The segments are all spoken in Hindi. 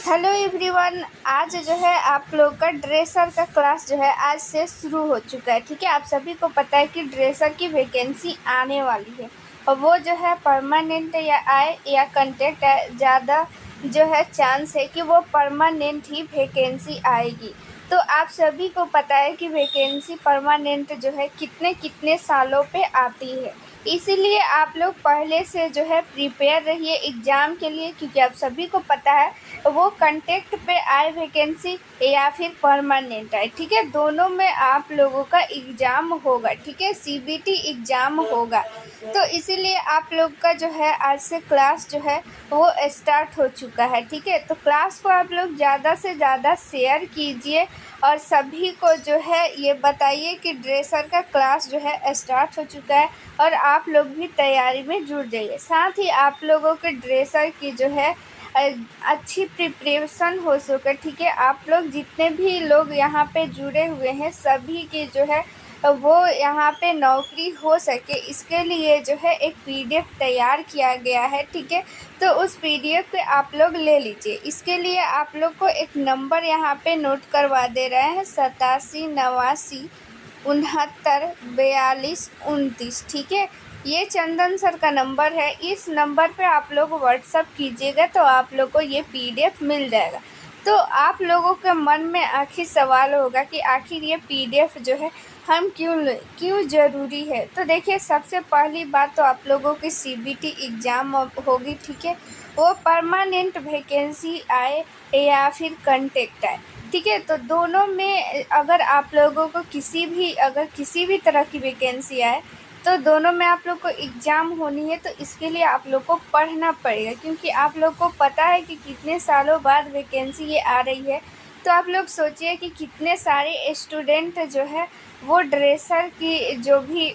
Hello everyone. आज जो है आप लोग का ड्रेसर का क्लास जो है आज से शुरू हो चुका है। ठीक है, आप सभी को पता है कि ड्रेसर की वैकेंसी आने वाली है और वो जो है परमानेंट या आए या कंटेक्ट है, ज़्यादा जो है चांस है कि वो परमानेंट ही वैकेंसी आएगी। तो आप सभी को पता है कि वैकेंसी परमानेंट जो है कितने कितने सालों पे आती है, इसीलिए आप लोग पहले से जो है प्रिपेयर रहिए एग्ज़ाम के लिए, क्योंकि आप सभी को पता है वो कंटेक्ट पे आए वैकेंसी या फिर परमानेंट आए। ठीक है, दोनों में आप लोगों का एग्ज़ाम होगा। ठीक है, सीबीटी एग्ज़ाम होगा। तो इसीलिए आप लोग का जो है आज से क्लास जो है वो स्टार्ट हो चुका है। ठीक है, तो क्लास को आप लोग ज़्यादा से ज़्यादा शेयर कीजिए और सभी को जो है ये बताइए कि ड्रेसर का क्लास जो है स्टार्ट हो चुका है और आप लोग भी तैयारी में जुड़ जाइए। साथ ही आप लोगों के ड्रेसर की जो है अच्छी प्रिपरेशन हो सके। ठीक है, आप लोग जितने भी लोग यहाँ पे जुड़े हुए हैं सभी की जो है वो यहाँ पे नौकरी हो सके, इसके लिए जो है एक पीडीएफ तैयार किया गया है। ठीक है, तो उस पीडीएफ पे आप लोग ले लीजिए। इसके लिए आप लोग को एक नंबर यहाँ पे नोट करवा दे रहे हैं 87 89 69 42 29। ठीक है, ये चंदन सर का नंबर है। इस नंबर पे आप लोग व्हाट्सअप कीजिएगा तो आप लोग को ये पीडीएफ मिल जाएगा। तो आप लोगों के मन में आखिर सवाल होगा कि आखिर ये पीडीएफ जो है हम क्यों ज़रूरी है। तो देखिए, सबसे पहली बात तो आप लोगों की सीबीटी एग्ज़ाम होगी। ठीक है, वो परमानेंट वैकेंसी आए या फिर कंटेक्ट आए। ठीक है, तो दोनों में अगर आप लोगों को किसी भी तरह की वैकेंसी आए तो दोनों में आप लोग को एग्ज़ाम होनी है। तो इसके लिए आप लोग को पढ़ना पड़ेगा, क्योंकि आप लोग को पता है कि कितने सालों बाद वैकेंसी ये आ रही है। तो आप लोग सोचिए कि कितने सारे स्टूडेंट जो है वो ड्रेसर की जो भी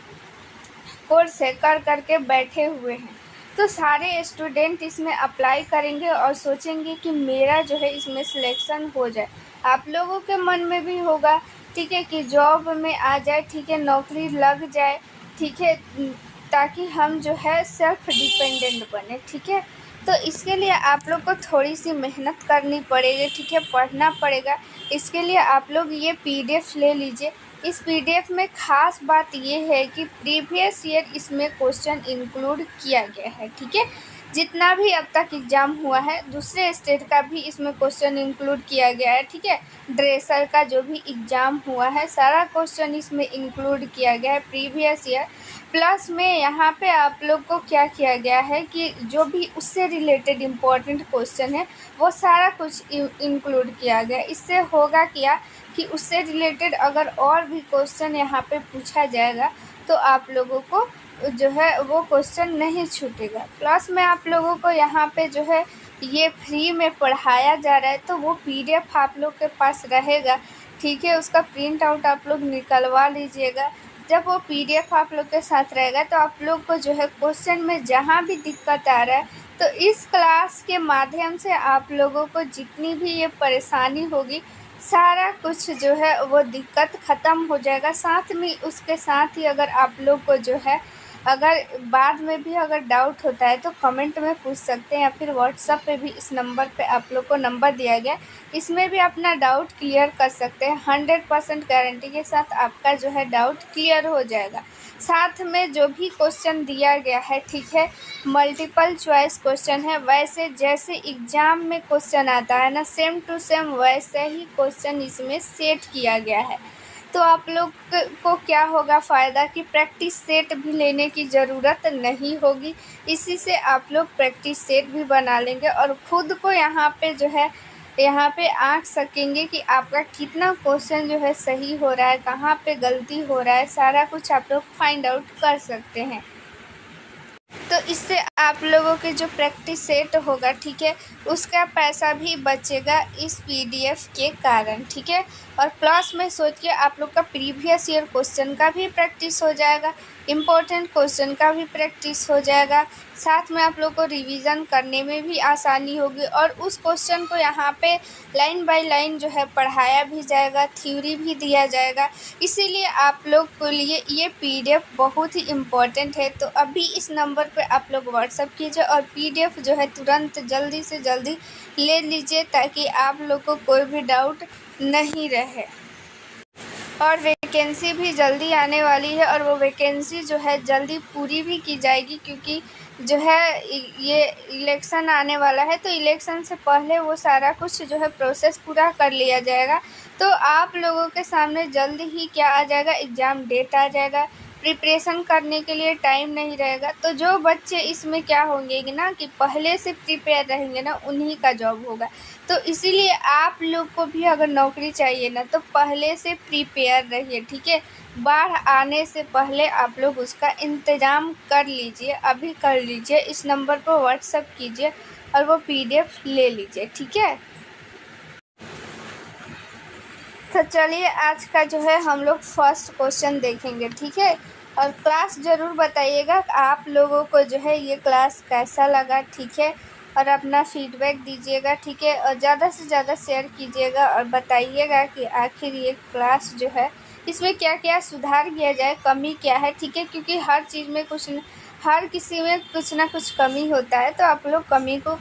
कोर्स है कर के बैठे हुए हैं। तो सारे स्टूडेंट इसमें अप्लाई करेंगे और सोचेंगे कि मेरा जो है इसमें सिलेक्शन हो जाए। आप लोगों के मन में भी होगा, ठीक है, कि जॉब में आ जाए, ठीक है, नौकरी लग जाए, ठीक है, ताकि हम जो है सेल्फ डिपेंडेंट बने। ठीक है, तो इसके लिए आप लोग को थोड़ी सी मेहनत करनी पड़ेगी। ठीक है, पढ़ना पड़ेगा। इसके लिए आप लोग ये पीडीएफ ले लीजिए। इस पीडीएफ में ख़ास बात ये है कि प्रीवियस ईयर इसमें क्वेश्चन इंक्लूड किया गया है। ठीक है, जितना भी अब तक एग्ज़ाम हुआ है दूसरे स्टेट का भी इसमें क्वेश्चन इंक्लूड किया गया है। ठीक है, ड्रेसर का जो भी एग्ज़ाम हुआ है सारा क्वेश्चन इसमें इंक्लूड किया गया है प्रीवियस ईयर। प्लस में यहाँ पे आप लोग को क्या किया गया है कि जो भी उससे रिलेटेड इम्पोर्टेंट क्वेश्चन है वो सारा कुछ इंक्लूड किया गया। इससे होगा क्या कि उससे रिलेटेड अगर और भी क्वेश्चन यहाँ पे पूछा जाएगा तो आप लोगों को जो है वो क्वेश्चन नहीं छूटेगा। प्लस में आप लोगों को यहाँ पे जो है ये फ्री में पढ़ाया जा रहा है, तो वो पीडीएफ आप लोग के पास रहेगा। ठीक है, उसका प्रिंट आउट आप लोग निकलवा लीजिएगा। जब वो पीडीएफ आप लोग के साथ रहेगा तो आप लोग को जो है क्वेश्चन में जहाँ भी दिक्कत आ रहा है तो इस क्लास के माध्यम से आप लोगों को जितनी भी ये परेशानी होगी सारा कुछ जो है वो दिक्कत ख़त्म हो जाएगा। साथ में उसके साथ ही अगर आप लोग को जो है अगर बाद में भी अगर डाउट होता है तो कमेंट में पूछ सकते हैं, या फिर व्हाट्सएप पे भी इस नंबर पे आप लोग को नंबर दिया गया, इसमें भी अपना डाउट क्लियर कर सकते हैं। 100% गारंटी के साथ आपका जो है डाउट क्लियर हो जाएगा। साथ में जो भी क्वेश्चन दिया गया है, ठीक है, मल्टीपल चॉइस क्वेश्चन है। वैसे जैसे एग्ज़ाम में क्वेश्चन आता है ना, सेम टू सेम वैसे ही क्वेश्चन इसमें सेट किया गया है। तो आप लोग को क्या होगा फ़ायदा कि प्रैक्टिस सेट भी लेने की ज़रूरत नहीं होगी। इसी से आप लोग प्रैक्टिस सेट भी बना लेंगे और ख़ुद को यहाँ पे आँक सकेंगे कि आपका कितना क्वेश्चन जो है सही हो रहा है, कहाँ पे गलती हो रहा है, सारा कुछ आप लोग फाइंड आउट कर सकते हैं। तो इससे आप लोगों के जो प्रैक्टिस सेट होगा, ठीक है, उसका पैसा भी बचेगा इस पीडीएफ के कारण। ठीक है, और क्लास में सोच के आप लोग का प्रीवियस ईयर क्वेश्चन का भी प्रैक्टिस हो जाएगा, इम्पोर्टेंट क्वेश्चन का भी प्रैक्टिस हो जाएगा, साथ में आप लोग को रिवीजन करने में भी आसानी होगी और उस क्वेश्चन को यहाँ पे लाइन बाय लाइन जो है पढ़ाया भी जाएगा, थ्योरी भी दिया जाएगा। इसीलिए आप लोग के लिए ये PDF बहुत ही इम्पोर्टेंट है। तो अभी इस नंबर पे आप लोग व्हाट्सअप कीजिए और PDF जो है तुरंत जल्दी से जल्दी ले लीजिए, ताकि आप लोग को कोई भी डाउट नहीं रहे। और वैकेंसी भी जल्दी आने वाली है और वो वैकेंसी जो है जल्दी पूरी भी की जाएगी, क्योंकि जो है ये इलेक्शन आने वाला है, तो इलेक्शन से पहले वो सारा कुछ जो है प्रोसेस पूरा कर लिया जाएगा। तो आप लोगों के सामने जल्द ही क्या आ जाएगा, एग्ज़ाम डेट आ जाएगा, प्रिपरेशन करने के लिए टाइम नहीं रहेगा। तो जो बच्चे इसमें क्या होंगे ना कि पहले से प्रिपेयर रहेंगे ना, उन्हीं का जॉब होगा। तो इसीलिए आप लोग को भी अगर नौकरी चाहिए ना, तो पहले से प्रिपेयर रहिए, ठीक है। बाढ़ आने से पहले आप लोग उसका इंतज़ाम कर लीजिए, अभी कर लीजिए। इस नंबर पर व्हाट्सएप कीजिए और वो PDF ले लीजिए, ठीक है। तो चलिए आज का जो है हम लोग फर्स्ट क्वेश्चन देखेंगे, ठीक है। और क्लास ज़रूर बताइएगा आप लोगों को जो है ये क्लास कैसा लगा, ठीक है। और अपना फीडबैक दीजिएगा, ठीक है। और ज़्यादा से ज़्यादा शेयर कीजिएगा और बताइएगा कि आखिर ये क्लास जो है इसमें क्या क्या सुधार किया जाए, कमी क्या है, ठीक है। क्योंकि हर चीज़ में हर किसी में कुछ ना कुछ कमी होता है। तो आप लोग कमी को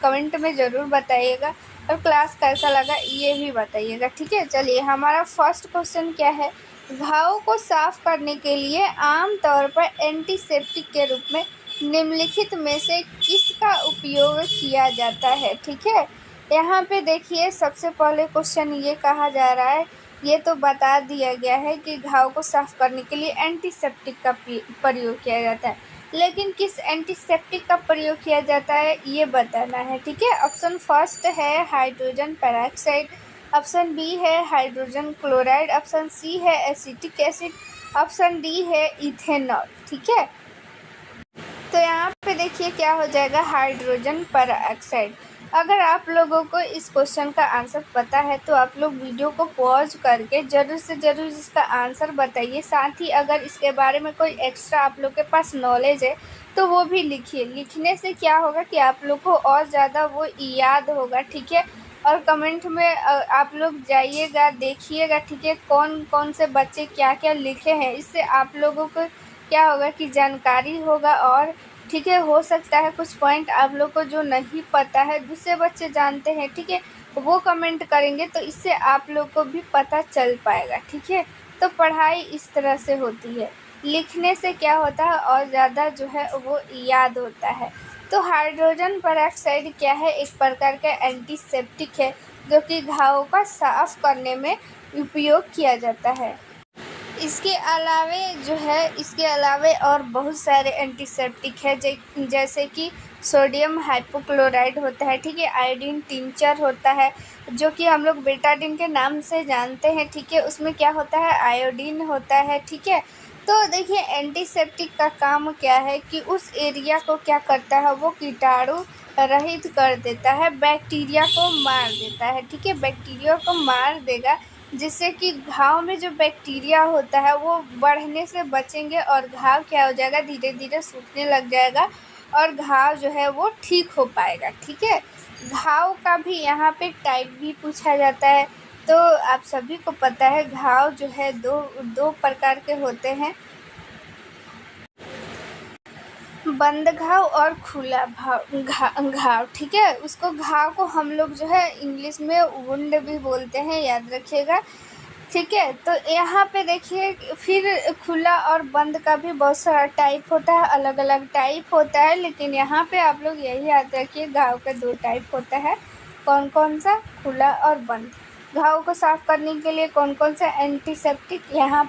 कमेंट में ज़रूर बताइएगा और क्लास कैसा लगा ये भी बताइएगा, ठीक है। चलिए हमारा फर्स्ट क्वेश्चन क्या है, घाव को साफ करने के लिए आम तौर पर एंटीसेप्टिक के रूप में निम्नलिखित में से किसका उपयोग किया जाता है, ठीक है। यहाँ पे देखिए सबसे पहले क्वेश्चन ये कहा जा रहा है, ये तो बता दिया गया है कि घाव को साफ करने के लिए एंटीसेप्टिक का प्रयोग किया जाता है, लेकिन किस एंटीसेप्टिक का प्रयोग किया जाता है ये बताना है, ठीक है। ऑप्शन फर्स्ट है हाइड्रोजन पेरोक्साइड, ऑप्शन बी है हाइड्रोजन क्लोराइड, ऑप्शन सी है एसिटिक एसिड, ऑप्शन डी है इथेनॉल, ठीक है। तो यहाँ पे देखिए क्या हो जाएगा, हाइड्रोजन पेरोक्साइड। अगर आप लोगों को इस क्वेश्चन का आंसर पता है तो आप लोग वीडियो को पॉज करके ज़रूर से ज़रूर इसका आंसर बताइए। साथ ही अगर इसके बारे में कोई एक्स्ट्रा आप लोग के पास नॉलेज है तो वो भी लिखिए। लिखने से क्या होगा कि आप लोग को और ज़्यादा वो याद होगा, ठीक है। और कमेंट में आप लोग जाइएगा, देखिएगा, ठीक है, कौन कौन से बच्चे क्या क्या लिखे हैं। इससे आप लोगों को क्या होगा कि जानकारी होगा और ठीक है, हो सकता है कुछ पॉइंट आप लोग को जो नहीं पता है दूसरे बच्चे जानते हैं, ठीक है, वो कमेंट करेंगे तो इससे आप लोग को भी पता चल पाएगा, ठीक है। तो पढ़ाई इस तरह से होती है, लिखने से क्या होता है और ज़्यादा जो है वो याद होता है। तो हाइड्रोजन पेरोक्साइड क्या है, एक प्रकार का एंटीसेप्टिक है जो कि घावों का साफ करने में उपयोग किया जाता है। इसके अलावे और बहुत सारे एंटीसेप्टिक है, जैसे कि सोडियम हाइपोक्लोराइड होता है, ठीक है, आयोडीन टिंचर होता है जो कि हम लोग बेटाडीन के नाम से जानते हैं, ठीक है। उसमें क्या होता है, आयोडीन होता है, ठीक है। तो देखिए एंटीसेप्टिक का काम क्या है कि उस एरिया को क्या करता है, वो कीटाणु रहित कर देता है, बैक्टीरिया को मार देता है, ठीक है। बैक्टीरिया को मार देगा जिससे कि घाव में जो बैक्टीरिया होता है वो बढ़ने से बचेंगे और घाव क्या हो जाएगा, धीरे धीरे सूखने लग जाएगा और घाव जो है वो ठीक हो पाएगा, ठीक है। घाव का भी यहाँ पे टाइप भी पूछा जाता है। तो आप सभी को पता है घाव जो है दो प्रकार के होते हैं, बंद घाव और खुला घाव, ठीक है। उसको घाव को हम लोग जो है इंग्लिश में वुंड भी बोलते हैं, याद रखिएगा, ठीक है। तो यहाँ पे देखिए फिर खुला और बंद का भी बहुत सारा टाइप होता है, अलग अलग टाइप होता है, लेकिन यहाँ पे आप लोग यही याद रखिए घाव के 2 टाइप होता है। कौन कौन सा, खुला और बंद। घाव को साफ करने के लिए कौन कौन सा एंटीसेप्टिक, यहाँ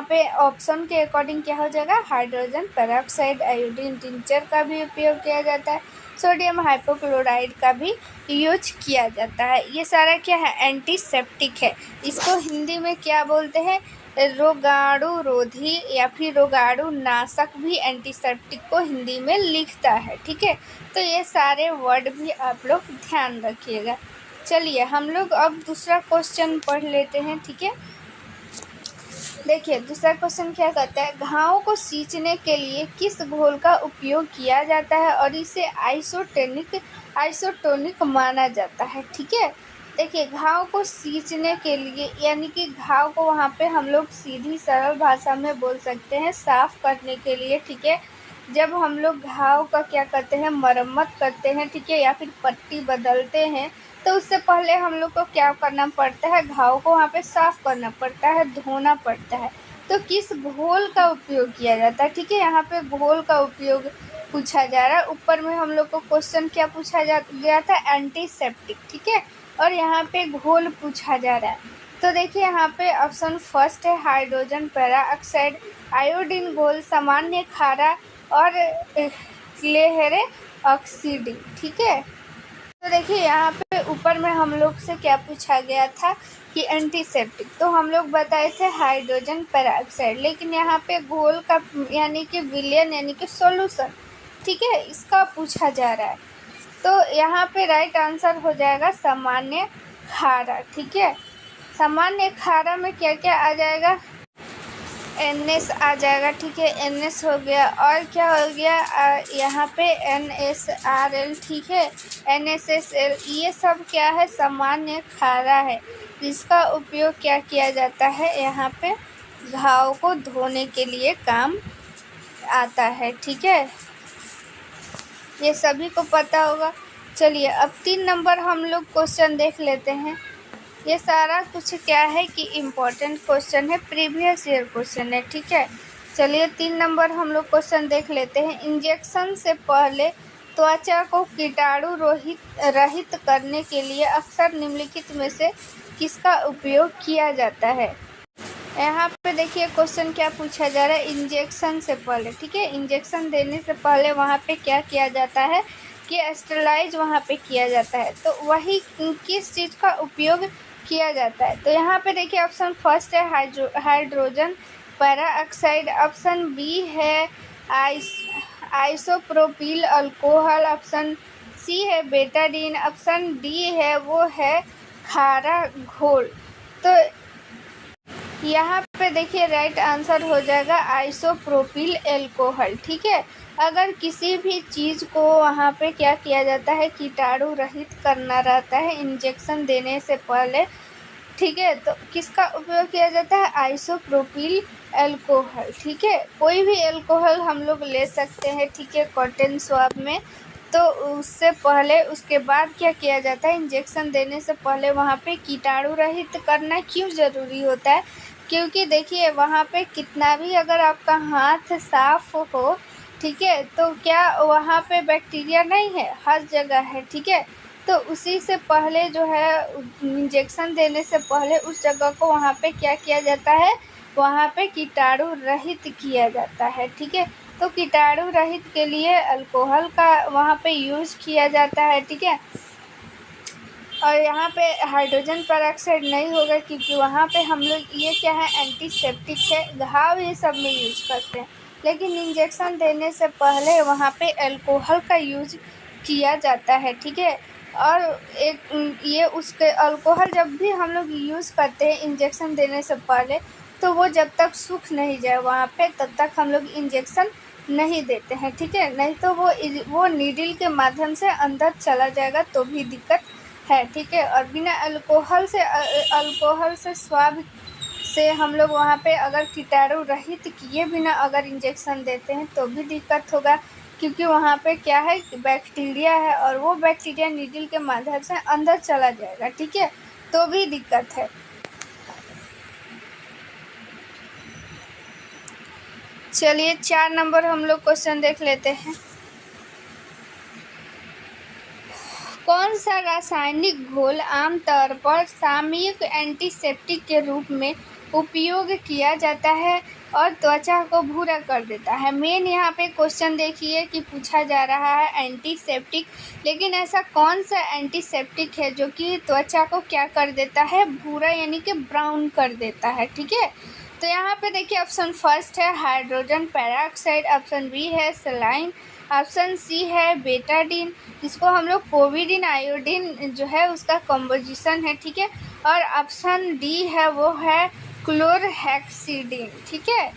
पे ऑप्शन के अकॉर्डिंग क्या हो जाएगा, हाइड्रोजन पेरोक्साइड, आयोडीन टिंचर का भी उपयोग किया जाता है, सोडियम हाइपोक्लोराइड का भी यूज किया जाता है। ये सारा क्या है, एंटीसेप्टिक है। इसको हिंदी में क्या बोलते हैं, रोगाणु रोधी या फिर रोगाणु नाशक भी एंटीसेप्टिक को हिंदी में लिखता है, ठीक है। तो ये सारे वर्ड भी आप लोग ध्यान रखिएगा। चलिए हम लोग अब दूसरा क्वेश्चन पढ़ लेते हैं, ठीक है। देखिए दूसरा क्वेश्चन क्या कहता है, घावों को सींचने के लिए किस घोल का उपयोग किया जाता है और इसे आइसोटोनिक माना जाता है, ठीक है। देखिए घाव को सींचने के लिए यानी कि घाव को वहाँ पे हम लोग सीधी सरल भाषा में बोल सकते हैं साफ़ करने के लिए, ठीक है। जब हम लोग घाव का क्या करते हैं, मरम्मत करते हैं, ठीक है, या फिर पट्टी बदलते हैं, तो उससे पहले हम लोग को क्या करना पड़ता है, घाव को वहाँ पे साफ़ करना पड़ता है, धोना पड़ता है। तो किस घोल का उपयोग किया जाता है, ठीक है। यहाँ पे घोल का उपयोग पूछा जा रहा है। ऊपर में हम लोग को क्वेश्चन क्या पूछा गया था, एंटीसेप्टिक, ठीक है, और यहाँ पे घोल पूछा जा रहा है। तो देखिए यहाँ पे ऑप्शन फर्स्ट है हाइड्रोजन पेरोक्साइड आयोडीन घोल, सामान्य खारा और क्लेहरे ऑक्सीडी, ठीक है। तो देखिए यहाँ पे ऊपर में हम लोग से क्या पूछा गया था कि एंटीसेप्टिक, तो हम लोग बताए थे हाइड्रोजन पेरोक्साइड, लेकिन यहाँ पे घोल का यानी कि विलयन यानी कि सॉल्यूशन, ठीक है, इसका पूछा जा रहा है। तो यहाँ पे राइट आंसर हो जाएगा सामान्य खारा, ठीक है। सामान्य खारा में क्या क्या आ जाएगा, NS आ जाएगा, ठीक है, NS हो गया, और क्या हो गया यहाँ पे NSRL, ठीक है, NSSL, ये सब क्या है, सामान्य खारा है, जिसका उपयोग क्या किया जाता है, यहाँ पे घाव को धोने के लिए काम आता है, ठीक है, ये सभी को पता होगा। चलिए अब 3 नंबर हम लोग क्वेश्चन देख लेते हैं। ये सारा कुछ क्या है कि इम्पोर्टेंट क्वेश्चन है, प्रीवियस ईयर क्वेश्चन है, ठीक है। चलिए 3 नंबर हम लोग क्वेश्चन देख लेते हैं। इंजेक्शन से पहले त्वचा को कीटाणु रहित करने के लिए अक्सर निम्नलिखित में से किसका उपयोग किया जाता है। यहाँ पे देखिए क्वेश्चन क्या पूछा जा रहा है, इंजेक्शन से पहले, ठीक है, इंजेक्शन देने से पहले वहाँ पे क्या किया जाता है कि स्टेरलाइज वहाँ पे किया जाता है। तो वही किस चीज़ का उपयोग किया जाता है। तो यहाँ पे देखिए ऑप्शन फर्स्ट है हाइड्रोजन पेरोक्साइड, ऑप्शन बी है आइसोप्रोपिल अल्कोहल, ऑप्शन सी है बेटाडीन, ऑप्शन डी है वो है खारा घोल। तो यहाँ पे देखिए राइट आंसर हो जाएगा आइसोप्रोपिल अल्कोहल, ठीक है। अगर किसी भी चीज़ को वहाँ पे क्या किया जाता है, कीटाणु रहित करना रहता है इंजेक्शन देने से पहले, ठीक है, तो किसका उपयोग किया जाता है, आइसोप्रोपिल अल्कोहल, ठीक है। कोई भी अल्कोहल हम लोग ले सकते हैं, ठीक है, कॉटन स्वाब में। तो उससे पहले उसके बाद क्या किया जाता है, इंजेक्शन देने से पहले वहाँ पे कीटाणु रहित करना क्यों ज़रूरी होता है, क्योंकि देखिए वहाँ पे कितना भी अगर आपका हाथ साफ हो, ठीक है, तो क्या वहाँ पे बैक्टीरिया नहीं है, हर जगह है, ठीक है। तो उसी से पहले जो है इंजेक्शन देने से पहले उस जगह को वहाँ पे क्या किया जाता है, वहाँ पे कीटाणु रहित किया जाता है, ठीक है। तो कीटाणु रहित के लिए अल्कोहल का वहाँ पे यूज़ किया जाता है, ठीक है। और यहाँ पे हाइड्रोजन पेरोक्साइड नहीं होगा क्योंकि वहाँ पे हम लोग ये क्या है, एंटीसेप्टिक है, घाव ये सब में यूज करते हैं, लेकिन इंजेक्शन देने से पहले वहाँ पे अल्कोहल का यूज किया जाता है, ठीक है। और एक ये उसके अल्कोहल जब भी हम लोग यूज़ करते हैं इंजेक्शन देने से पहले, तो वो जब तक सूख नहीं जाए वहाँ पे तब तक हम लोग इंजेक्शन नहीं देते हैं, ठीक है, नहीं तो वो नीडल के माध्यम से अंदर चला जाएगा तो भी दिक्कत है, ठीक है। और बिना अल्कोहल से स्वाब से हम लोग वहाँ पे अगर कीटाणु रहित किए बिना अगर इंजेक्शन देते हैं तो भी दिक्कत होगा, क्योंकि वहाँ पे क्या है, बैक्टीरिया है और वो बैक्टीरिया नीडल के माध्यम से अंदर चला जाएगा, ठीक है, तो भी दिक्कत है। चलिए 4 नंबर हम लोग क्वेश्चन देख लेते हैं। कौन सा रासायनिक घोल आमतौर पर सामयिक एंटीसेप्टिक के रूप में उपयोग किया जाता है और त्वचा को भूरा कर देता है। मेन यहाँ पे क्वेश्चन देखिए कि पूछा जा रहा है एंटीसेप्टिक, लेकिन ऐसा कौन सा एंटीसेप्टिक है जो कि त्वचा को क्या कर देता है, भूरा यानी कि ब्राउन कर देता है, ठीक है। तो यहाँ पे देखिए ऑप्शन फर्स्ट है हाइड्रोजन पेरोक्साइड, ऑप्शन बी है सेलाइन, ऑप्शन सी है बेटाडीन, जिसको हम लोग पोविडीन आयोडीन जो है उसका कॉम्पोजिशन है, ठीक है। और ऑप्शन डी है वो है क्लोरहेक्सिडीन, ठीक है।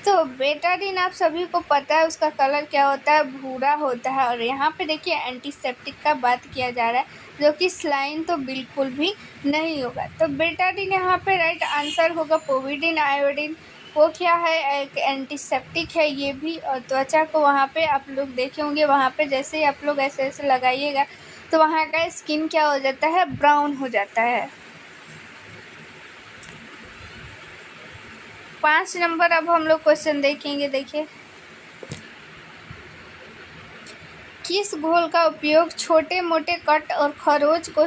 तो बेटाडीन आप सभी को पता है उसका कलर क्या होता है, भूरा होता है। और यहाँ पे देखिए एंटीसेप्टिक का बात किया जा रहा है, जो कि स्लाइन तो बिल्कुल भी नहीं होगा। तो बेटाडीन यहाँ पे राइट आंसर होगा। पोविडीन आयोडीन वो क्या है, एक एंटीसेप्टिक है ये भी। और त्वचा को वहाँ पे आप लोग देखे होंगे, वहाँ पे जैसे ही आप लोग ऐसे ऐसे लगाइएगा तो वहाँ का स्किन क्या हो जाता है, ब्राउन हो जाता है। 5 नंबर अब हम लोग क्वेश्चन देखेंगे। देखिए, किस घोल का उपयोग छोटे मोटे कट और खरोच को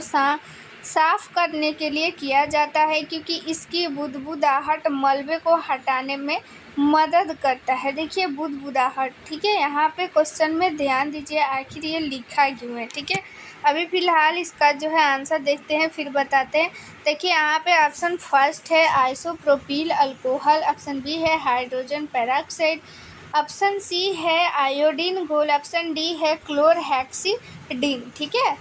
साफ करने के लिए किया जाता है, क्योंकि इसकी बुदबुदाहट मलबे को हटाने में मदद करता है। देखिए बुदबुदाहट, ठीक है। यहाँ पे क्वेश्चन में ध्यान दीजिए आखिर ये लिखा क्यों है, ठीक है। अभी फ़िलहाल इसका जो है आंसर देखते हैं फिर बताते हैं। देखिए यहाँ पे ऑप्शन फर्स्ट है आइसोप्रोपिल अल्कोहल, ऑप्शन बी है हाइड्रोजन पेरोक्साइड, ऑप्शन सी है आयोडीन घोल, ऑप्शन डी है क्लोरहेक्सिडीन, ठीक है।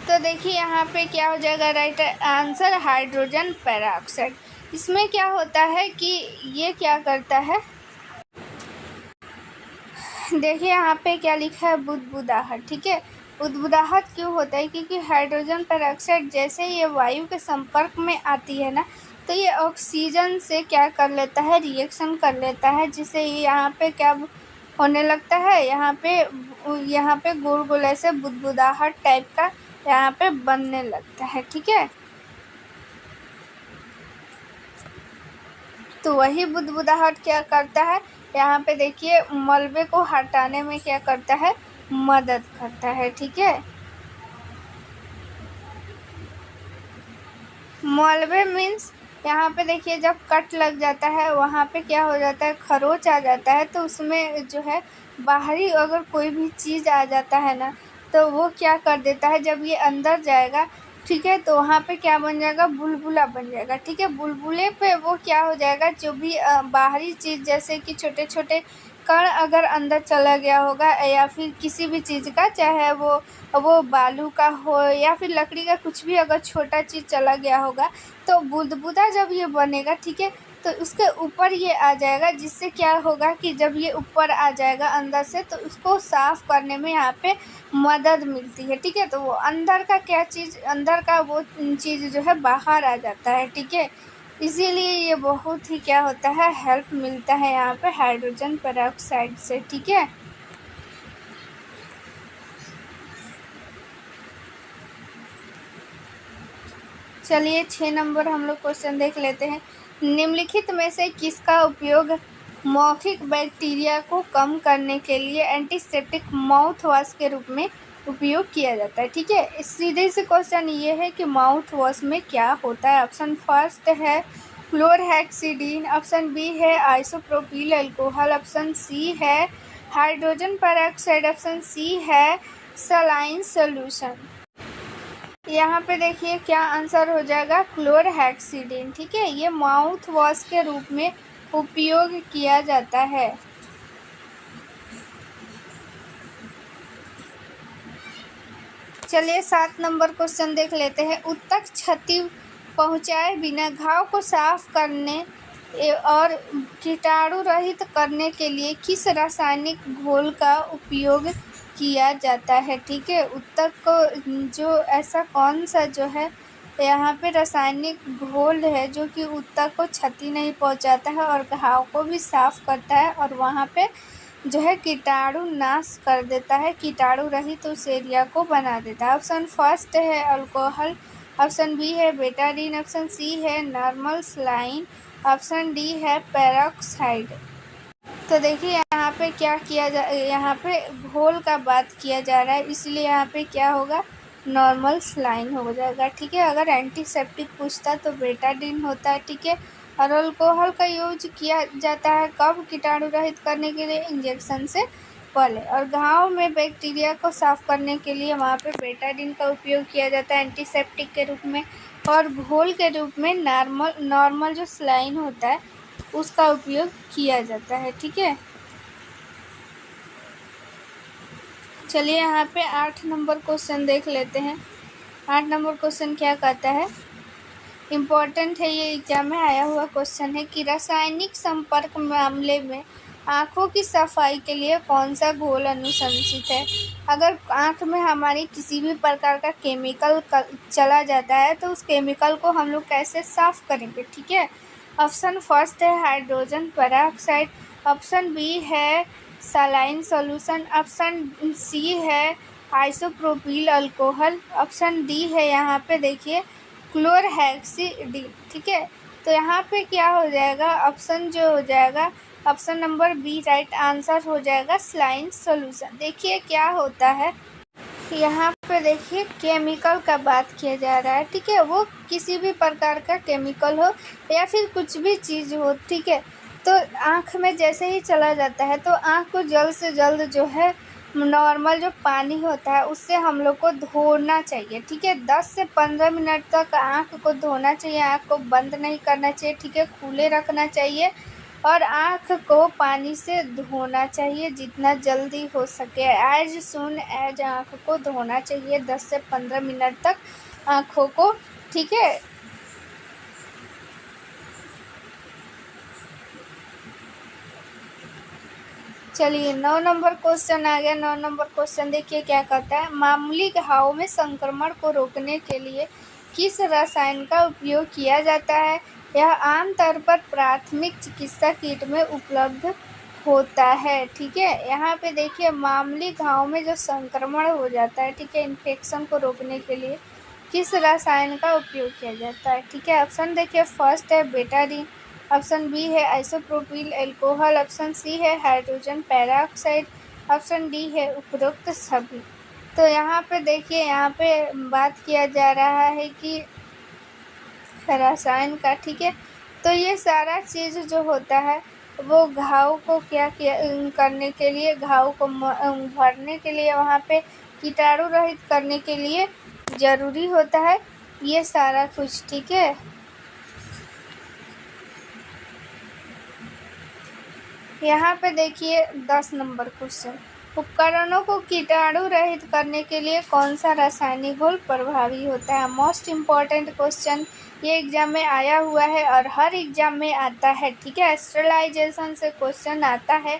तो देखिए यहाँ पे क्या हो जाएगा राइट आंसर, हाइड्रोजन पेरोक्साइड। इसमें क्या होता है कि ये क्या करता है, देखिए यहाँ पे क्या लिखा है, बुदबुदाहट, ठीक है। बुदबुदाहट क्यों होता है, क्योंकि हाइड्रोजन पेरोक्साइड जैसे ये वायु के संपर्क में आती है ना, तो ये ऑक्सीजन से क्या कर लेता है, रिएक्शन कर लेता है, जिससे ये यहाँ पे क्या होने लगता है, यहाँ पे गोल गोल ऐसे बुदबुदाहट टाइप का यहाँ पे बनने लगता है, ठीक है। तो वही बुदबुदाहट क्या करता है, यहाँ पे देखिए मलबे को हटाने में क्या करता है, मदद करता है, ठीक है। मलबे मीन्स यहाँ पे देखिए जब कट लग जाता है वहाँ पे क्या हो जाता है, खरोच आ जाता है, तो उसमें जो है बाहरी अगर कोई भी चीज़ आ जाता है ना, तो वो क्या कर देता है, जब ये अंदर जाएगा, ठीक है, तो वहाँ पे क्या बन जाएगा, बुलबुला बन जाएगा, ठीक है। बुलबुले पे वो क्या हो जाएगा, जो भी बाहरी चीज़ जैसे कि छोटे छोटे कण अगर अंदर चला गया होगा, या फिर किसी भी चीज़ का, चाहे वो बालू का हो या फिर लकड़ी का, कुछ भी अगर छोटा चीज़ चला गया होगा, तो बुदबुदा जब ये बनेगा, ठीक है, तो उसके ऊपर ये आ जाएगा, जिससे क्या होगा कि जब ये ऊपर आ जाएगा अंदर से, तो उसको साफ़ करने में यहाँ पे मदद मिलती है, ठीक है। तो वो अंदर का क्या चीज़, अंदर का वो चीज़ जो है बाहर आ जाता है, ठीक है। इसीलिए ये बहुत ही क्या होता है, हेल्प मिलता है यहाँ पे हाइड्रोजन पेरोक्साइड से, ठीक है। चलिए 6 नंबर हम लोग क्वेश्चन देख लेते हैं। निम्नलिखित में से किसका उपयोग मौखिक बैक्टीरिया को कम करने के लिए एंटीसेप्टिक माउथ वॉश के रूप में उपयोग किया जाता है, ठीक है। सीधे से क्वेश्चन ये है कि माउथ वॉश में क्या होता है। ऑप्शन फर्स्ट है क्लोरहेक्सिडीन, ऑप्शन बी है आइसोप्रोपिल अल्कोहल, ऑप्शन सी है हाइड्रोजन पेरोक्साइड, ऑप्शन सी है सलाइन सॉल्यूशन। यहाँ पे देखिए क्या आंसर हो जाएगा, क्लोरहेक्सिडीन, ठीक है। ये माउथ वॉश के रूप में उपयोग किया जाता है। चलिए 7 नंबर क्वेश्चन देख लेते हैं। उत्तक क्षति पहुँचाए बिना घाव को साफ करने और कीटाणु रहित करने के लिए किस रासायनिक घोल का उपयोग किया जाता है, ठीक है। उत्तक को जो ऐसा कौन सा जो है यहाँ पे रासायनिक घोल है जो कि उत्तक को क्षति नहीं पहुँचाता है और घाव को भी साफ करता है और वहाँ पे जो है कीटाणु नाश कर देता है, कीटाणु रहित उस एरिया को बना देता है। ऑप्शन फर्स्ट है अल्कोहल, ऑप्शन बी है बेटाडीन, ऑप्शन सी है नॉर्मल सलाइन, ऑप्शन डी है पेरोक्साइड। तो देखिए यहाँ पे क्या किया यहाँ पे घोल का बात किया जा रहा है, इसलिए यहाँ पे क्या होगा, नॉर्मल सलाइन हो जाएगा, ठीक है। अगर एंटीसेप्टिक पूछता तो बेटाडीन होता है, ठीक है। और अल्कोहल का यूज किया जाता है कब, कीटाणु रहित करने के लिए, इंजेक्शन से पहले। और घाव में बैक्टीरिया को साफ करने के लिए वहाँ पे बेटाडीन का उपयोग किया जाता है एंटीसेप्टिक के रूप में। और घोल के रूप में नॉर्मल जो सलाइन होता है उसका उपयोग किया जाता है, ठीक है। चलिए यहाँ पे 8 नंबर क्वेश्चन देख लेते हैं। 8 नंबर क्वेश्चन क्या कहता है, इम्पॉर्टेंट है, ये एग्जाम में आया हुआ क्वेश्चन है कि रासायनिक संपर्क मामले में आँखों की सफाई के लिए कौन सा घोल अनुशंसित है। अगर आँख में हमारी किसी भी प्रकार का केमिकल चला जाता है तो उस केमिकल को हम लोग कैसे साफ करेंगे, ठीक है। ऑप्शन फर्स्ट है हाइड्रोजन पेरोक्साइड, ऑप्शन बी है सलाइन सॉल्यूशन, ऑप्शन सी है आइसोप्रोपिल अल्कोहल, ऑप्शन डी है यहाँ पे देखिए क्लोरहेक्सिडिन, ठीक है। तो यहाँ पे क्या हो जाएगा, ऑप्शन जो हो जाएगा option number B right answer हो जाएगा सलाइन सॉल्यूशन। देखिए क्या होता है, यहाँ पे देखिए केमिकल का बात किया जा रहा है, ठीक है। वो किसी भी प्रकार का केमिकल हो या फिर कुछ भी चीज़ हो, ठीक है। तो आँख में जैसे ही चला जाता है तो आँख को जल्द से जल्द जो है नॉर्मल जो पानी होता है उससे हम लोग को धोना चाहिए, ठीक है। 10 से 15 मिनट तक आँख को धोना चाहिए, आँख को बंद नहीं करना चाहिए, ठीक है, खुले रखना चाहिए और आँख को पानी से धोना चाहिए जितना जल्दी हो सके। एज सून एज आँख को धोना चाहिए 10 से 15 मिनट तक आँखों को, ठीक है। चलिए 9 नंबर क्वेश्चन आ गया। 9 नंबर क्वेश्चन देखिए क्या कहता है, मामूली घाव में संक्रमण को रोकने के लिए किस रसायन का उपयोग किया जाता है। यह आमतौर पर प्राथमिक चिकित्सा किट में उपलब्ध होता है, ठीक है। यहाँ पे देखिए मामूली घाव में जो संक्रमण हो जाता है, ठीक है, इन्फेक्शन को रोकने के लिए किस रसायन का उपयोग किया जाता है, ठीक है। ऑप्शन देखिए फर्स्ट है बेटाडीन, ऑप्शन बी है आइसोप्रोपिल अल्कोहल, ऑप्शन सी है हाइड्रोजन पेरोक्साइड, ऑप्शन डी है उपरोक्त सभी। तो यहाँ पे देखिए यहाँ पे बात किया जा रहा है कि रसायन का, ठीक है। तो ये सारा चीज़ जो होता है वो घाव को क्या किया करने के लिए, घाव को भरने के लिए, वहाँ पे कीटाणु रहित करने के लिए ज़रूरी होता है ये सारा कुछ, ठीक है। यहाँ पे देखिए 10 नंबर क्वेश्चन, उपकरणों को कीटाणु रहित करने के लिए कौन सा रासायनिक घोल प्रभावी होता है। मोस्ट इम्पॉर्टेंट क्वेश्चन ये एग्जाम में आया हुआ है और हर एग्जाम में आता है, ठीक है। स्टेरिलाइजेशन से क्वेश्चन आता है,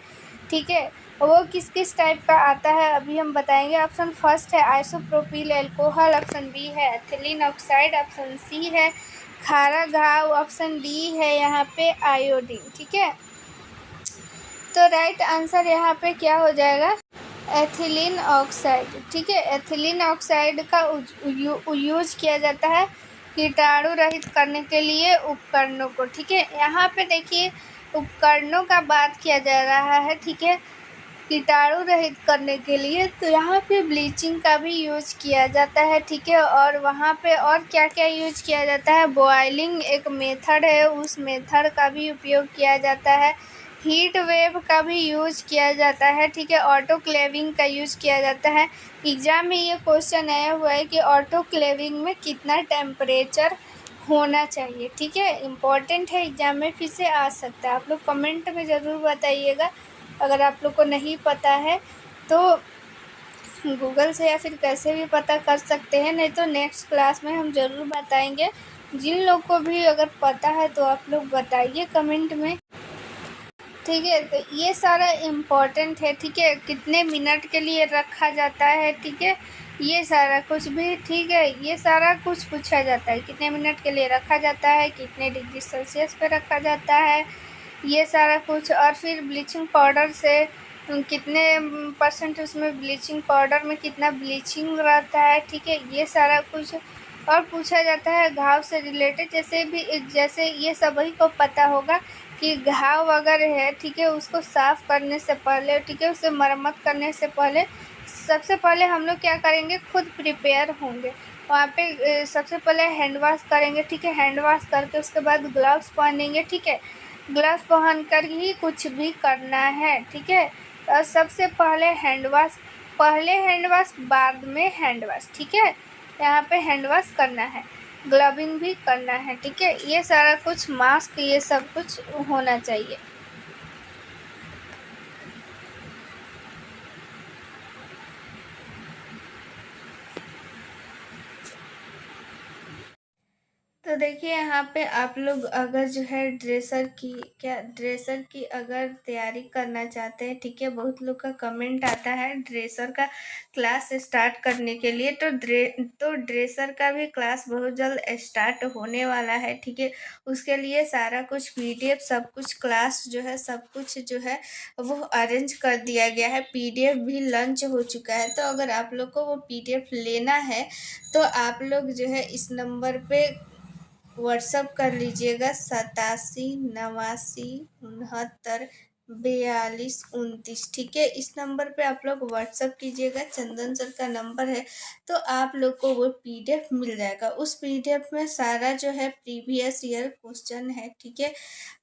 ठीक है। वो किस किस टाइप का आता है अभी हम बताएंगे। ऑप्शन फर्स्ट है आइसोप्रोपिल अल्कोहल, ऑप्शन बी है एथिलीन ऑक्साइड, ऑप्शन सी है खारा घाव, ऑप्शन डी है यहाँ पे आयोडीन, ठीक है। तो राइट आंसर यहाँ पे क्या हो जाएगा, एथिलीन ऑक्साइड, ठीक है। एथिलीन ऑक्साइड का यूज किया जाता है कीटाणु रहित करने के लिए उपकरणों को, ठीक है। यहाँ पे देखिए उपकरणों का बात किया जा रहा है, ठीक है, कीटाणु रहित करने के लिए। तो यहाँ पे ब्लीचिंग का भी यूज किया जाता है, ठीक है। और वहाँ पे और क्या क्या यूज किया जाता है, बॉयलिंग एक मेथड है, उस मेथड का भी उपयोग किया जाता है, हीट वेव का भी यूज किया जाता है, ठीक है, ऑटोक्लेविंग का यूज किया जाता है। एग्जाम में ये क्वेश्चन आया हुआ है कि ऑटोक्लेविंग में कितना टेम्परेचर होना चाहिए, ठीक है, इम्पॉर्टेंट है, एग्जाम में फिर से आ सकता है। आप लोग कमेंट में ज़रूर बताइएगा अगर आप लोग को नहीं पता है तो गूगल से या फिर कैसे भी पता कर सकते हैं, नहीं तो नेक्स्ट क्लास में हम ज़रूर बताएंगे। जिन लोग को भी अगर पता है तो आप लोग बताइए कमेंट में, ठीक है। तो ये सारा इम्पोर्टेंट है, ठीक है, कितने मिनट के लिए रखा जाता है, ठीक है, ये सारा कुछ भी, ठीक है, ये सारा कुछ पूछा जाता है, कितने मिनट के लिए रखा जाता है, कितने डिग्री सेल्सियस पे रखा जाता है, ये सारा कुछ। और फिर ब्लीचिंग पाउडर से कितने % उसमें ब्लीचिंग पाउडर में कितना ब्लीचिंग रहता है, ठीक है, ये सारा कुछ और पूछा जाता है। घाव से रिलेटेड जैसे ये सभी को पता होगा कि घाव अगर है, ठीक है, उसको साफ़ करने से पहले, ठीक है, उसे मरम्मत करने से पहले सबसे पहले हम लोग क्या करेंगे, खुद प्रिपेयर होंगे वहाँ पे। सबसे पहले हैंड वॉश करेंगे, ठीक है, हैंड वॉश करके उसके बाद ग्लव्स पहनेंगे, ठीक है, ग्लव्स पहन कर ही कुछ भी करना है, ठीक है। और सबसे पहले हैंड वॉश, पहले हैंड वॉश बाद में हैंड वॉश, ठीक है, यहाँ पे हैंड वॉश करना है, ग्लविंग भी करना है, ठीक है, ये सारा कुछ, मास्क, ये सब कुछ होना चाहिए। तो देखिए यहाँ पे आप लोग अगर जो है ड्रेसर की अगर तैयारी करना चाहते हैं, ठीक है, बहुत लोग का कमेंट आता है ड्रेसर का क्लास स्टार्ट करने के लिए, तो ड्रेसर का भी क्लास बहुत जल्द स्टार्ट होने वाला है, ठीक है। उसके लिए सारा कुछ पीडीएफ सब कुछ क्लास जो है सब कुछ जो है वो अरेंज कर दिया गया है, पीडीएफ भी लॉन्च हो चुका है। तो अगर आप लोग को वो पीडीएफ लेना है तो आप लोग जो है इस नंबर पे व्हाट्सअप कर लीजिएगा 87 89 69 42 29, ठीक है। इस नंबर पे आप लोग व्हाट्सअप कीजिएगा, चंदन सर का नंबर है। तो आप लोग को वो पीडीएफ मिल जाएगा। उस पीडीएफ में सारा जो है प्रीवियस ईयर क्वेश्चन है, ठीक है,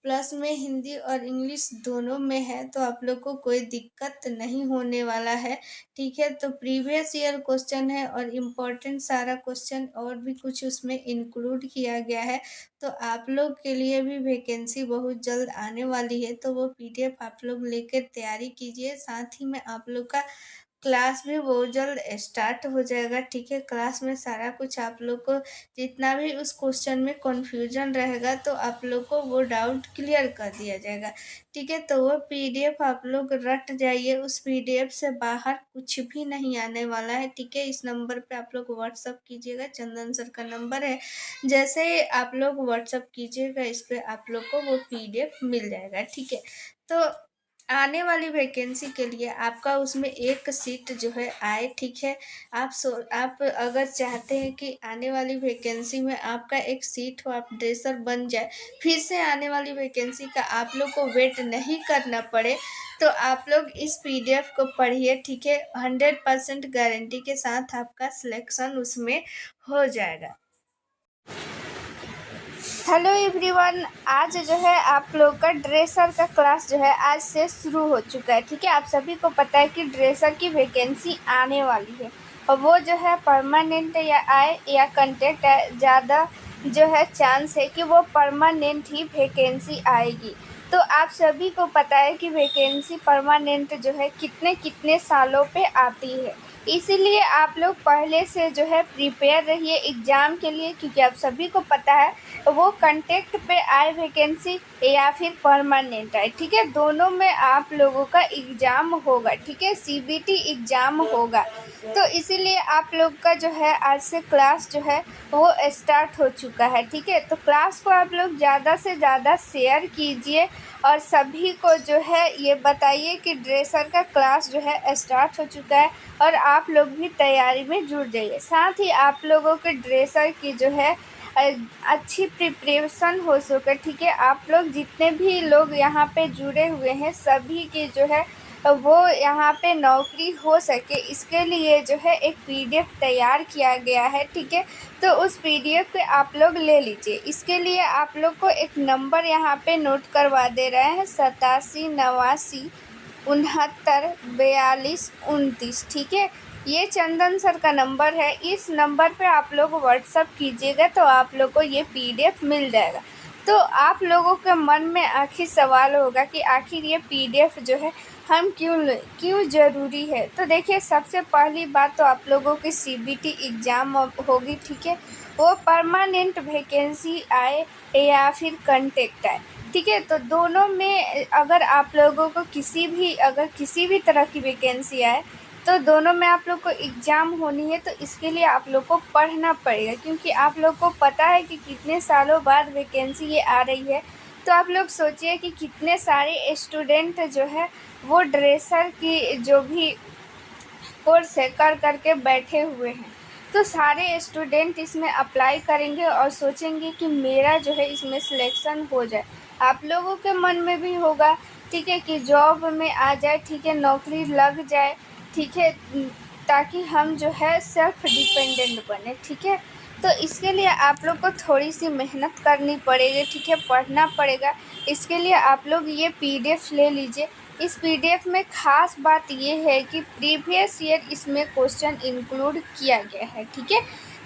प्लस में हिंदी और इंग्लिश दोनों में है, तो आप लोग को कोई दिक्कत नहीं होने वाला है, ठीक है। तो प्रीवियस ईयर क्वेश्चन है और इम्पोर्टेंट सारा क्वेश्चन और भी कुछ उसमें इंक्लूड किया गया है। तो आप लोग के लिए भी वैकेंसी बहुत जल्द आने वाली है, तो वो पीडीएफ आप लोग लेकर तैयारी कीजिए। साथ ही में आप लोग का क्लास भी बहुत जल्द स्टार्ट हो जाएगा, ठीक है। क्लास में सारा कुछ आप लोग को जितना भी उस क्वेश्चन में कन्फ्यूजन रहेगा तो आप लोग को वो डाउट क्लियर कर दिया जाएगा, ठीक है। तो वो पीडीएफ आप लोग रट जाइए, उस पीडीएफ से बाहर कुछ भी नहीं आने वाला है, ठीक है। इस नंबर पे आप लोग व्हाट्सअप कीजिएगा, चंदन सर का नंबर है। जैसे ही आप लोग व्हाट्सअप कीजिएगा इस पर आप लोग को वो पीडीएफ मिल जाएगा, ठीक है। तो आने वाली वैकेंसी के लिए आपका उसमें एक सीट जो है आए, ठीक है। आप अगर चाहते हैं कि आने वाली वैकेंसी में आपका एक सीट हो, आप ड्रेसर बन जाए, फिर से आने वाली वैकेंसी का आप लोग को वेट नहीं करना पड़े, तो आप लोग इस पीडीएफ को पढ़िए, ठीक है। 100% गारंटी के साथ आपका सिलेक्शन उसमें हो जाएगा। हेलो एवरीवन, आज जो है आप लोग का ड्रेसर का क्लास जो है आज से शुरू हो चुका है, ठीक है। आप सभी को पता है कि ड्रेसर की वैकेंसी आने वाली है और वो जो है परमानेंट या आए या कॉन्ट्रैक्ट है, ज़्यादा जो है चांस है कि वो परमानेंट ही वैकेंसी आएगी। तो आप सभी को पता है कि वैकेंसी परमानेंट जो है कितने कितने सालों पे आती है, इसीलिए आप लोग पहले से जो है प्रिपेयर रहिए एग्ज़ाम के लिए, क्योंकि आप सभी को पता है वो कॉन्ट्रैक्ट पे आए वैकेंसी या फिर परमानेंट आए, ठीक है, दोनों में आप लोगों का एग्ज़ाम होगा, ठीक है, सीबीटी एग्ज़ाम होगा। तो इसीलिए आप लोग का जो है आज से क्लास जो है वो स्टार्ट हो चुका है, ठीक है। तो क्लास को आप लोग ज़्यादा से ज़्यादा शेयर कीजिए और सभी को जो है ये बताइए कि ड्रेसर का क्लास जो है स्टार्ट हो चुका है और आप लोग भी तैयारी में जुट जाइए। साथ ही आप लोगों के ड्रेसर की जो है अच्छी प्रिपरेशन हो सके, ठीक है। आप लोग जितने भी लोग यहाँ पे जुड़े हुए हैं सभी की जो है वो यहाँ पे नौकरी हो सके, इसके लिए जो है एक पीडीएफ तैयार किया गया है, ठीक है। तो उस पीडीएफ को आप लोग ले लीजिए। इसके लिए आप लोग को एक नंबर यहाँ पे नोट करवा दे रहे हैं 87 89 69 42 29, ठीक है। ये चंदन सर का नंबर है। इस नंबर पे आप लोग व्हाट्सअप कीजिएगा तो आप लोग को ये पीडीएफ मिल जाएगा। तो आप लोगों के मन में आखिर सवाल होगा कि आखिर ये पीडीएफ जो है हम क्यों ज़रूरी है। तो देखिए सबसे पहली बात तो आप लोगों की सीबीटी एग्ज़ाम होगी, ठीक है। वो परमानेंट वैकेंसी आए या फिर कॉन्ट्रैक्ट आए, ठीक है। तो दोनों में अगर आप लोगों को किसी भी तरह की वैकेंसी आए तो दोनों में आप लोग को एग्ज़ाम होनी है। तो इसके लिए आप लोग को पढ़ना पड़ेगा, क्योंकि आप लोग को पता है कि कितने सालों बाद वैकेंसी ये आ रही है। तो आप लोग सोचिए कि कितने सारे स्टूडेंट जो है वो ड्रेसर की जो भी कोर्स है कर के बैठे हुए हैं। तो सारे स्टूडेंट इसमें अप्लाई करेंगे और सोचेंगे कि मेरा जो है इसमें सिलेक्शन हो जाए। आप लोगों के मन में भी होगा, ठीक है, कि जॉब में आ जाए, ठीक है, नौकरी लग जाए, ठीक है, ताकि हम जो है सेल्फ डिपेंडेंट बने, ठीक है। तो इसके लिए आप लोग को थोड़ी सी मेहनत करनी पड़ेगी, ठीक है, पढ़ना पड़ेगा। इसके लिए आप लोग ये पीडीएफ ले लीजिए। इस पीडीएफ में ख़ास बात ये है कि प्रीवियस ईयर इसमें क्वेश्चन इंक्लूड किया गया है, ठीक है।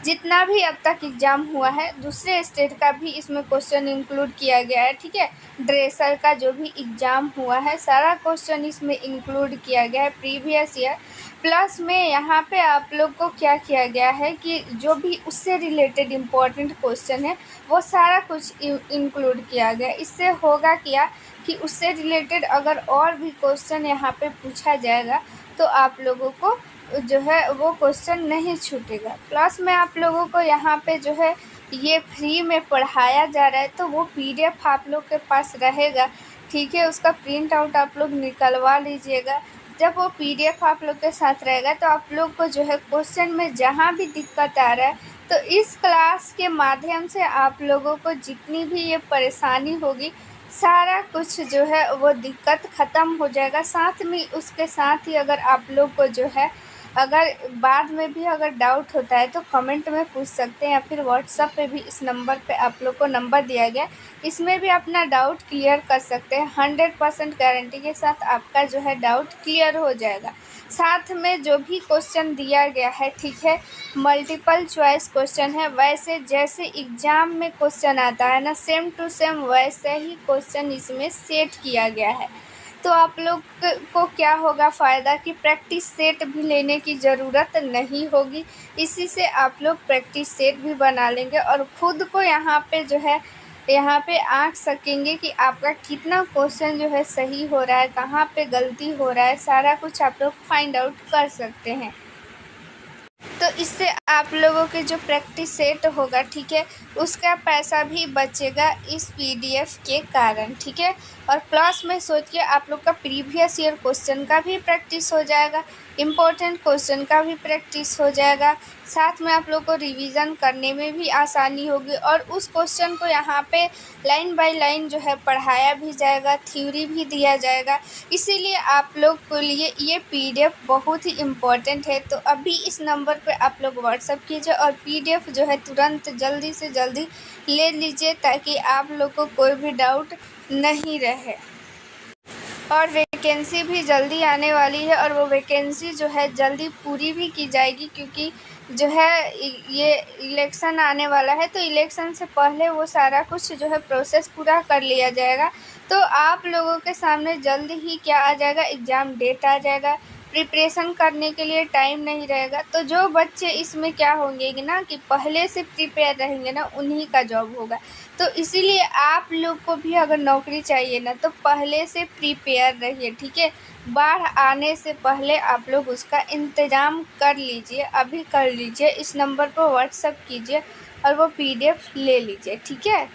जितना भी अब तक एग्ज़ाम हुआ है दूसरे स्टेट का भी इसमें क्वेश्चन इंक्लूड किया गया है, ठीक है। ड्रेसर का जो भी एग्ज़ाम हुआ है सारा क्वेश्चन इसमें इंक्लूड किया गया है प्रीवियस ईयर। प्लस में यहाँ पे आप लोग को क्या किया गया है कि जो भी उससे रिलेटेड इम्पोर्टेंट क्वेश्चन है वो सारा कुछ इंक्लूड किया गया। इससे होगा क्या कि उससे रिलेटेड अगर और भी क्वेश्चन यहाँ पे पूछा जाएगा तो आप लोगों को जो है वो क्वेश्चन नहीं छूटेगा। प्लस में आप लोगों को यहाँ पे जो है ये फ्री में पढ़ाया जा रहा है तो वो PDF आप लोग के पास रहेगा, ठीक है। उसका प्रिंट आउट आप लोग निकलवा लीजिएगा। जब वो PDF आप लोग के साथ रहेगा तो आप लोग को जो है क्वेश्चन में जहाँ भी दिक्कत आ रहा है तो इस क्लास के माध्यम से आप लोगों को जितनी भी ये परेशानी होगी सारा कुछ जो है वो दिक्कत ख़त्म हो जाएगा। साथ में उसके साथ ही अगर आप लोग को जो है अगर बाद में भी अगर डाउट होता है तो कमेंट में पूछ सकते हैं या फिर व्हाट्सएप पे भी इस नंबर पे आप लोग को नंबर दिया गया, इसमें भी अपना डाउट क्लियर कर सकते हैं। 100% गारंटी के साथ आपका जो है डाउट क्लियर हो जाएगा। साथ में जो भी क्वेश्चन दिया गया है, ठीक है, मल्टीपल चॉइस क्वेश्चन है। वैसे जैसे एग्ज़ाम में क्वेश्चन आता है ना सेम टू सेम वैसे ही क्वेश्चन इसमें सेट किया गया है। तो आप लोग को क्या होगा फ़ायदा कि प्रैक्टिस सेट भी लेने की ज़रूरत नहीं होगी। इसी से आप लोग प्रैक्टिस सेट भी बना लेंगे और ख़ुद को यहाँ पे आँक सकेंगे कि आपका कितना क्वेश्चन जो है सही हो रहा है, कहाँ पे गलती हो रहा है, सारा कुछ आप लोग फाइंड आउट कर सकते हैं। तो इससे आप लोगों के जो प्रैक्टिस सेट होगा, ठीक है, उसका पैसा भी बचेगा इस PDF के कारण, ठीक है। और प्लस में सोचिए आप लोग का प्रीवियस ईयर क्वेश्चन का भी प्रैक्टिस हो जाएगा, इम्पोर्टेंट क्वेश्चन का भी प्रैक्टिस हो जाएगा। साथ में आप लोग को रिवीजन करने में भी आसानी होगी और उस क्वेश्चन को यहाँ पे लाइन बाय लाइन जो है पढ़ाया भी जाएगा, थ्योरी भी दिया जाएगा। इसीलिए आप लोग के लिए ये PDF बहुत ही इम्पोर्टेंट है। तो अभी इस नंबर पे आप लोग व्हाट्सअप कीजिए और PDF जो है तुरंत जल्दी से जल्दी ले लीजिए ताकि आप लोग को कोई भी डाउट नहीं रहे। और वैकेंसी भी जल्दी आने वाली है और वो वैकेंसी जो है जल्दी पूरी भी की जाएगी क्योंकि जो है ये इलेक्शन आने वाला है तो इलेक्शन से पहले वो सारा कुछ जो है प्रोसेस पूरा कर लिया जाएगा। तो आप लोगों के सामने जल्द ही क्या आ जाएगा, एग्ज़ाम डेट आ जाएगा। प्रिपरेशन करने के लिए टाइम नहीं रहेगा। तो जो बच्चे इसमें क्या होंगे कि ना कि पहले से प्रिपेयर रहेंगे ना उन्हीं का जॉब होगा। तो इसीलिए आप लोग को भी अगर नौकरी चाहिए ना तो पहले से प्रिपेयर रहिए, ठीक है। बाढ़ आने से पहले आप लोग उसका इंतज़ाम कर लीजिए, अभी कर लीजिए। इस नंबर पर व्हाट्सएप कीजिए और वो PDF ले लीजिए, ठीक है।